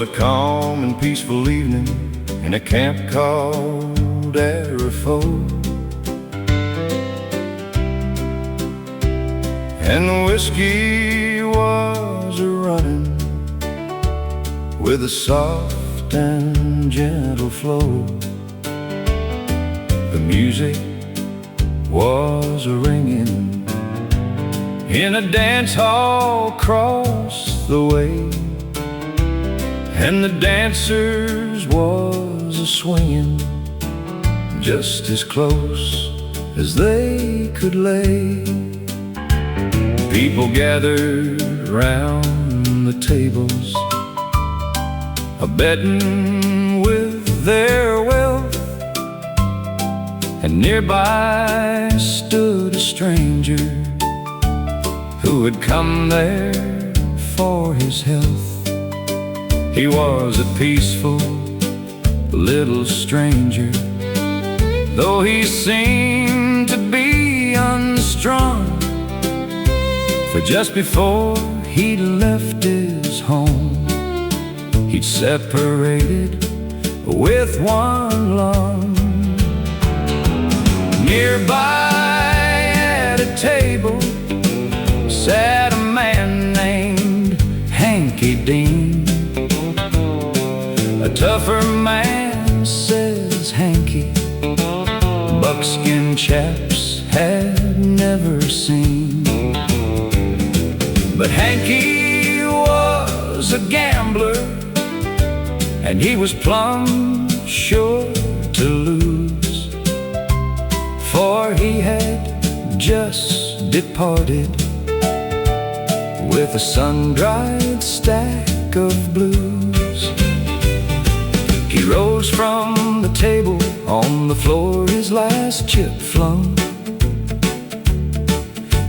was a calm and peaceful evening in a camp called Araphoe, and the whiskey was a-running with a soft and gentle flow. The music was a-ringing in a dance hall across the way, and the dancers was a-swinging just as close as they could lay. People gathered round the tables, a-betting with their wealth, and nearby stood a stranger who had come there for his health. He was a peaceful little stranger, though he seemed to be unstrung, for just before he left his home, he'd separated with one lung. Nearby at a table sat a man named Hankey Dean. A tougher man, says Hankey, buckskin chaps had never seen. But Hankey was a gambler, and he was plumb sure to lose, for he had just departed with a sun-dried stack of blues. He rose from the table, on the floor his last chip flung,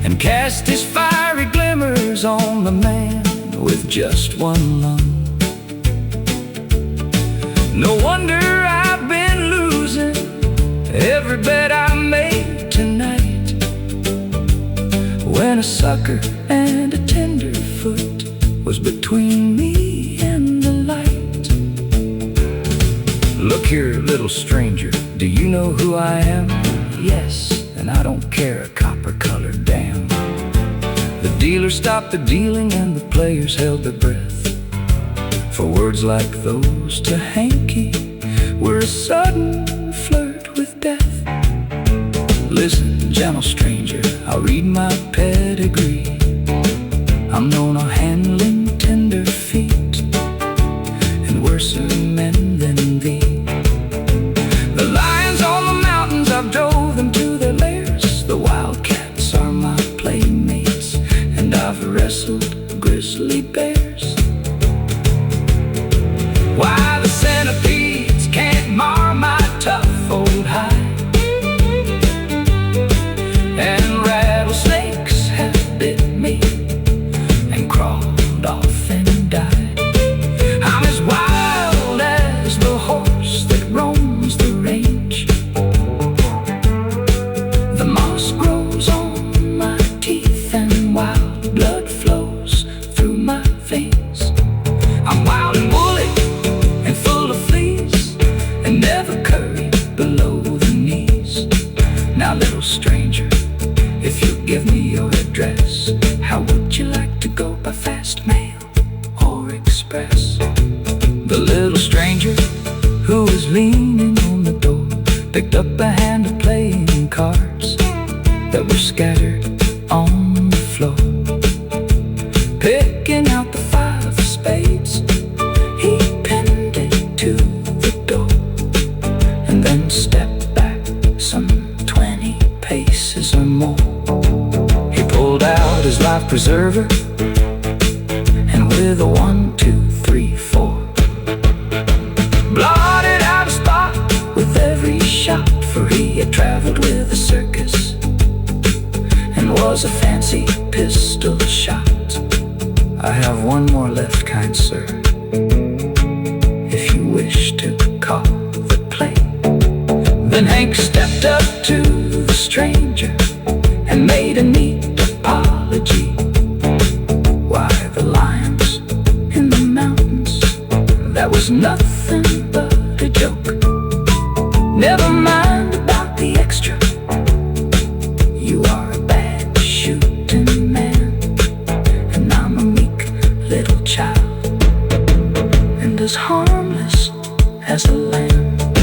and cast his fiery glimmers on the man with just one lung. No wonder I've been losing every bet I made tonight, when a sucker and a tenderfoot was between me and the light. Look here, little stranger, do you know who I am? Yes, and I don't care a copper-colored damn. The dealer stopped the dealing and the players held their breath, for words like those to Hankey were a sudden flirt with death. Listen, gentle stranger, I'll read my pedigree. I'm known for handling tender feet, and worse men than thee. The lions on the mountains, I've drove them to their lairs. The wildcats are my playmates, and I've wrestled grizzly bears. Why, the centipedes can't mar my tough old hide, and rattlesnakes have bit me and crawled off and died. I'm as wild as the horse that roams the range. The moss grows on my teeth and wild blood flows through my veins. I'm wild and woolly and full of fleas, and never curry below the knees. Now, little stranger, if you'll give me your address, how would you like to go by fast mail or express? The little stranger, who was leaning on the door, picked up a hand of playing cards that were scattered on the floor. Picking out the 5 of spades, he pinned it to the door, and then stepped back some 20 paces or more. He pulled out his life preserver, and with a 1, 2, 3, 4, blotted out a spot with every shot, for he had traveled with a circus and was a fancy pistol shot. I have one more left, kind sir, if you wish to call the play. Then Hank stepped up to the stranger and made a neat apology. Why, the lions in the mountains, that was nothing but a joke. Never mind about the extra. You are a bad shooting man, and I'm a meek little child, and as harmless as a lamb.